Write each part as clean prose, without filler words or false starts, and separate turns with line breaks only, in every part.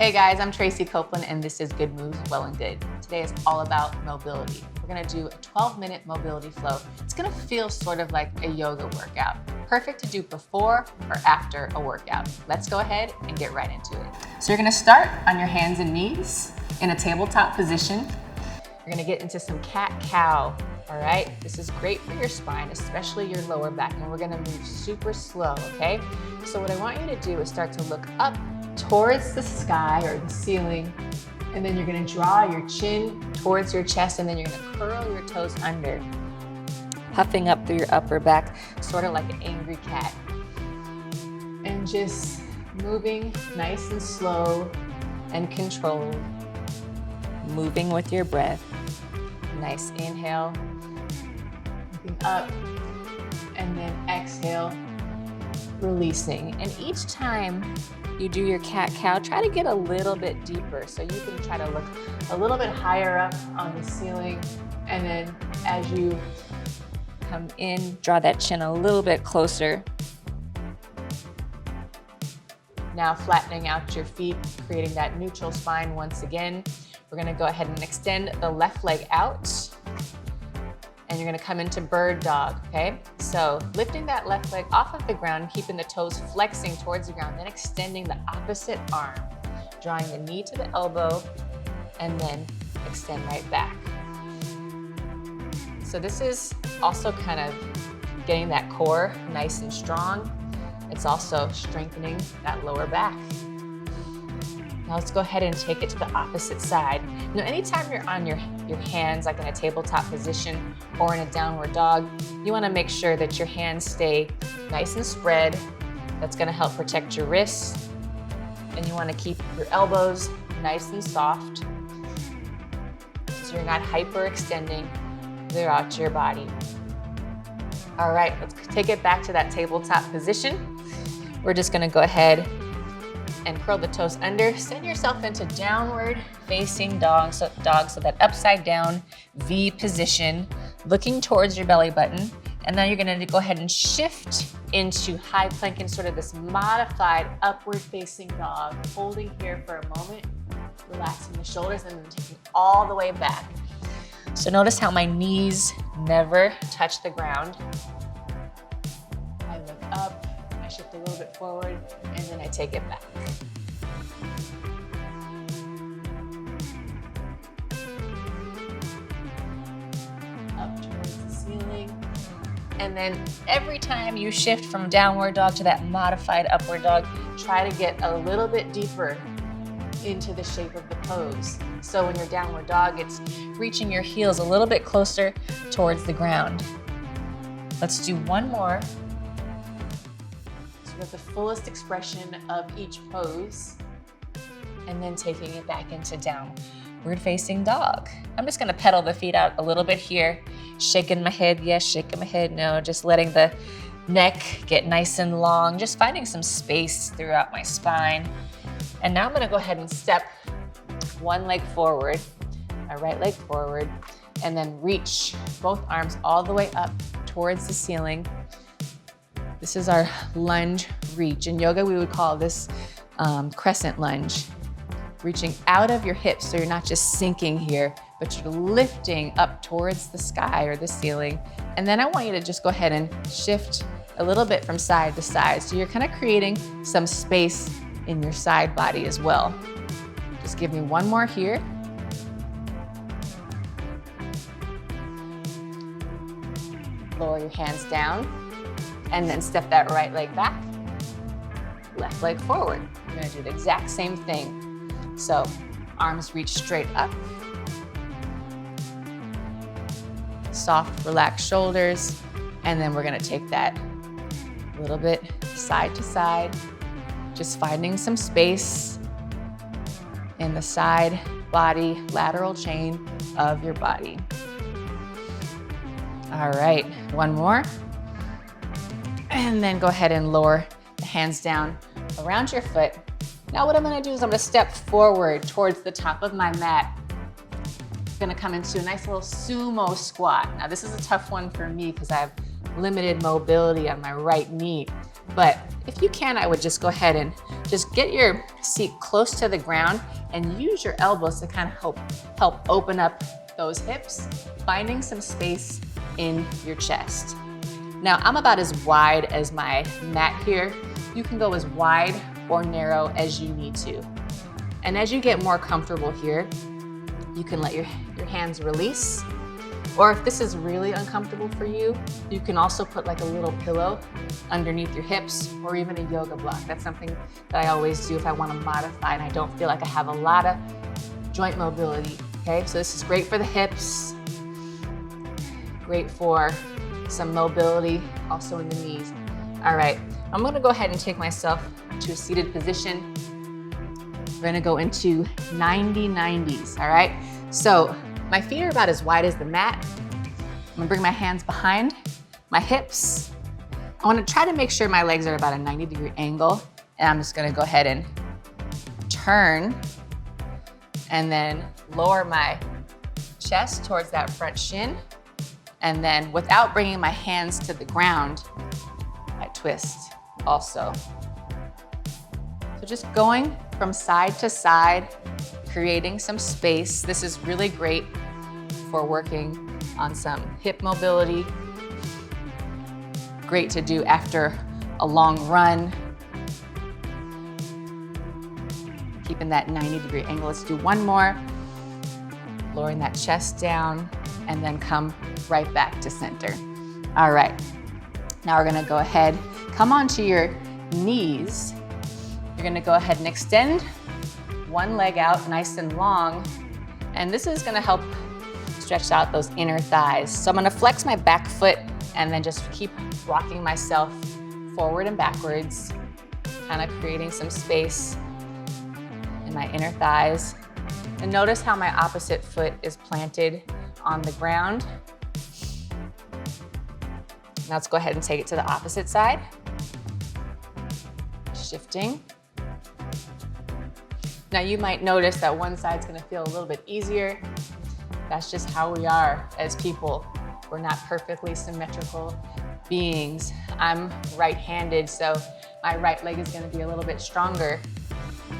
Hey guys, I'm Tracy Copeland and this is Good Moves, Well and Good. Today is all about mobility. We're gonna do a 12-minute mobility flow. It's gonna feel sort of like a yoga workout. Perfect to do before or after a workout. Let's go ahead and get right into it. So you're gonna start on your hands and knees in a tabletop position. You're gonna get into some cat-cow, all right? This is great for your spine, especially your lower back, and we're gonna move super slow, okay? So what I want you to do is start to look up towards the sky or the ceiling, and then you're gonna draw your chin towards your chest, and then you're gonna curl your toes under, puffing up through your upper back, sort of like an angry cat. And just moving nice and slow and controlled, moving with your breath. Nice inhale, looking up, and then exhale, releasing. And each time you do your cat-cow, try to get a little bit deeper. So you can try to look a little bit higher up on the ceiling. And then as you come in, draw that chin a little bit closer. Now flattening out your feet, creating that neutral spine once again. We're gonna go ahead and extend the left leg out. And you're gonna come into bird dog, okay? So lifting that left leg off of the ground, keeping the toes flexing towards the ground, then extending the opposite arm, drawing the knee to the elbow, and then extend right back. So this is also kind of getting that core nice and strong. It's also strengthening that lower back. Now let's go ahead and take it to the opposite side. Now, anytime you're on your hands, like in a tabletop position or in a downward dog, you wanna make sure that your hands stay nice and spread. That's gonna help protect your wrists. And you wanna keep your elbows nice and soft, so you're not hyperextending throughout your body. All right, let's take it back to that tabletop position. We're just gonna go ahead and curl the toes under. Send yourself into downward facing dog, so that upside down V position, looking towards your belly button. And then you're gonna go ahead and shift into high plank in sort of this modified upward facing dog, holding here for a moment, relaxing the shoulders and then taking all the way back. So notice how my knees never touch the ground. I look up, I shift a little bit forward, and then I take it back. Up towards the ceiling. And then every time you shift from downward dog to that modified upward dog, try to get a little bit deeper into the shape of the pose. So when you're downward dog, it's reaching your heels a little bit closer towards the ground. Let's do one more. With the fullest expression of each pose, and then taking it back into downward facing dog. I'm just gonna pedal the feet out a little bit here, shaking my head yes, shaking my head no, just letting the neck get nice and long, just finding some space throughout my spine. And now I'm gonna go ahead and step one leg forward, my right leg forward, and then reach both arms all the way up towards the ceiling. This is our lunge reach. In yoga, we would call this crescent lunge. Reaching out of your hips, so you're not just sinking here, but you're lifting up towards the sky or the ceiling. And then I want you to just go ahead and shift a little bit from side to side. So you're kind of creating some space in your side body as well. Just give me one more here. Lower your hands down. And then step that right leg back, left leg forward. You're gonna do the exact same thing. So arms reach straight up. Soft, relaxed shoulders. And then we're gonna take that a little bit side to side, just finding some space in the side body, lateral chain of your body. All right, one more. And then go ahead and lower the hands down around your foot. Now what I'm gonna do is I'm gonna step forward towards the top of my mat. I'm gonna come into a nice little sumo squat. Now this is a tough one for me because I have limited mobility on my right knee. But if you can, I would just go ahead and just get your seat close to the ground and use your elbows to kind of help open up those hips, finding some space in your chest. Now, I'm about as wide as my mat here. You can go as wide or narrow as you need to. And as you get more comfortable here, you can let your hands release. Or if this is really uncomfortable for you, you can also put like a little pillow underneath your hips or even a yoga block. That's something that I always do if I want to modify and I don't feel like I have a lot of joint mobility. Okay, so this is great for the hips, great for some mobility, also in the knees. All right, I'm gonna go ahead and take myself to a seated position. We're gonna go into 90-90s, all right? So my feet are about as wide as the mat. I'm gonna bring my hands behind my hips. I wanna try to make sure my legs are about a 90-degree angle, and I'm just gonna go ahead and turn and then lower my chest towards that front shin. And then without bringing my hands to the ground, I twist also. So just going from side to side, creating some space. This is really great for working on some hip mobility. Great to do after a long run. Keeping that 90-degree angle. Let's do one more. Lowering that chest down and then come right back to center. All right, now we're gonna go ahead, come onto your knees. You're gonna go ahead and extend one leg out nice and long, and this is gonna help stretch out those inner thighs. So I'm gonna flex my back foot and then just keep rocking myself forward and backwards, kind of creating some space in my inner thighs. And notice how my opposite foot is planted on the ground. Now let's go ahead and take it to the opposite side. Shifting. Now you might notice that one side's gonna feel a little bit easier. That's just how we are as people. We're not perfectly symmetrical beings. I'm right-handed, so my right leg is gonna be a little bit stronger,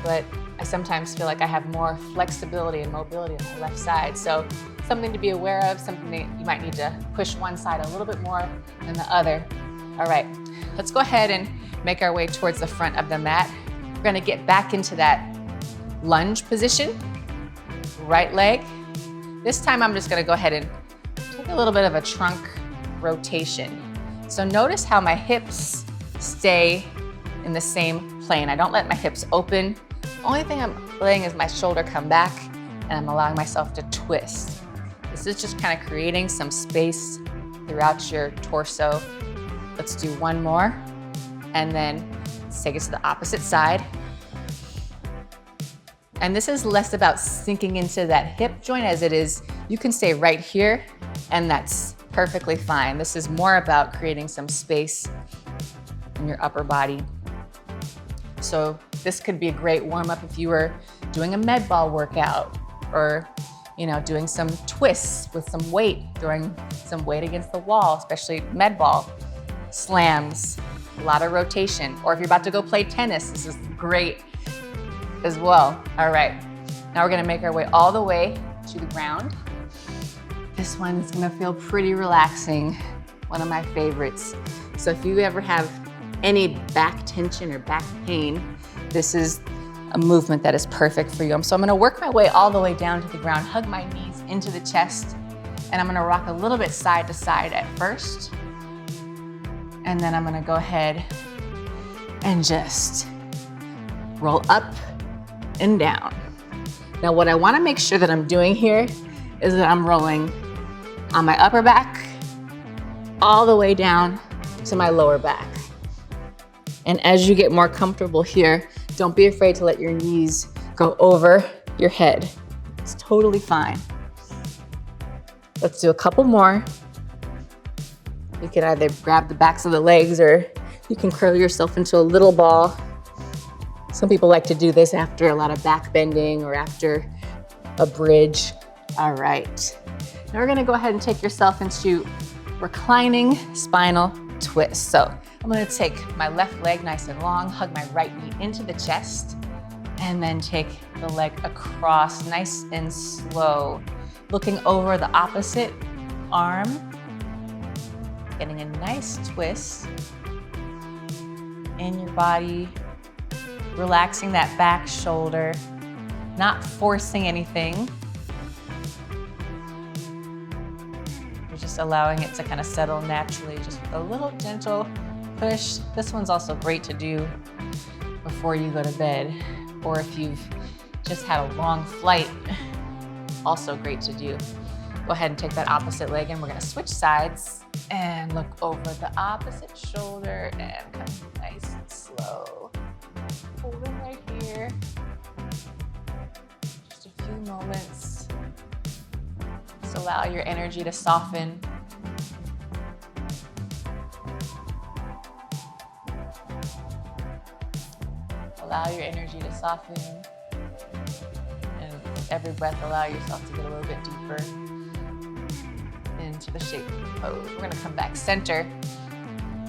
but I sometimes feel like I have more flexibility and mobility on the left side. So something to be aware of, something that you might need to push one side a little bit more than the other. All right, let's go ahead and make our way towards the front of the mat. We're gonna get back into that lunge position, right leg. This time I'm just gonna go ahead and take a little bit of a trunk rotation. So notice how my hips stay in the same plane. I don't let my hips open. The only thing I'm letting is my shoulder come back, and I'm allowing myself to twist. This is just kind of creating some space throughout your torso. Let's do one more, and then let's take it to the opposite side. And this is less about sinking into that hip joint as it is, you can stay right here, and that's perfectly fine. This is more about creating some space in your upper body. So this could be a great warm-up if you were doing a med ball workout, or doing some twists with some weight, throwing some weight against the wall, especially med ball, slams, a lot of rotation. Or if you're about to go play tennis, this is great as well. All right, now we're gonna make our way all the way to the ground. This one is gonna feel pretty relaxing, one of my favorites. So if you ever have any back tension or back pain, this is a movement that is perfect for you. So I'm gonna work my way all the way down to the ground, hug my knees into the chest, and I'm gonna rock a little bit side to side at first. And then I'm gonna go ahead and just roll up and down. Now what I wanna make sure that I'm doing here is that I'm rolling on my upper back all the way down to my lower back. And as you get more comfortable here, don't be afraid to let your knees go over your head. It's totally fine. Let's do a couple more. You can either grab the backs of the legs or you can curl yourself into a little ball. Some people like to do this after a lot of back bending or after a bridge. All right. Now we're gonna go ahead and take yourself into reclining spinal twist. So I'm gonna take my left leg nice and long, hug my right knee into the chest, and then take the leg across nice and slow, looking over the opposite arm, getting a nice twist in your body, relaxing that back shoulder, not forcing anything. You're just allowing it to kind of settle naturally, just with a little gentle push. This one's also great to do before you go to bed, or if you've just had a long flight, also great to do. Go ahead and take that opposite leg and we're gonna switch sides and look over the opposite shoulder and come nice and slow. Hold them right here. Just a few moments. Just allow your energy to soften. Allow your energy to soften. And with every breath, allow yourself to get a little bit deeper into the shape of the pose. We're gonna come back center,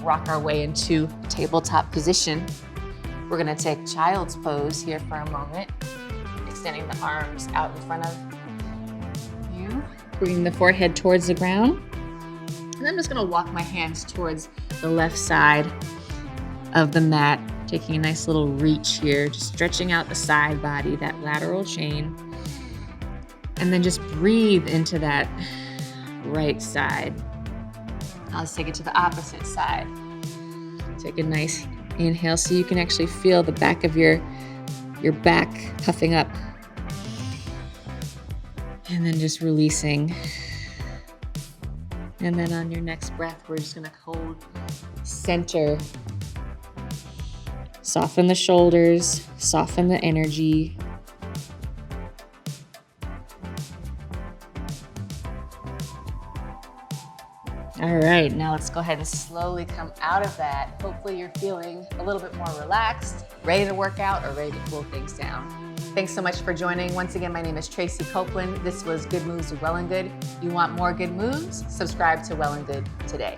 rock our way into tabletop position. We're gonna take child's pose here for a moment, extending the arms out in front of you, bringing the forehead towards the ground. And I'm just gonna walk my hands towards the left side of the mat, taking a nice little reach here, just stretching out the side body, that lateral chain. And then just breathe into that right side. Now let's take it to the opposite side. Take a nice inhale so you can actually feel the back of your back puffing up. And then just releasing. And then on your next breath, we're just gonna hold center. Soften the shoulders, soften the energy. All right, now let's go ahead and slowly come out of that. Hopefully you're feeling a little bit more relaxed, ready to work out, or ready to cool things down. Thanks so much for joining. Once again, my name is Tracy Copeland. This was Good Moves with Well and Good. You want more good moves? Subscribe to Well and Good today.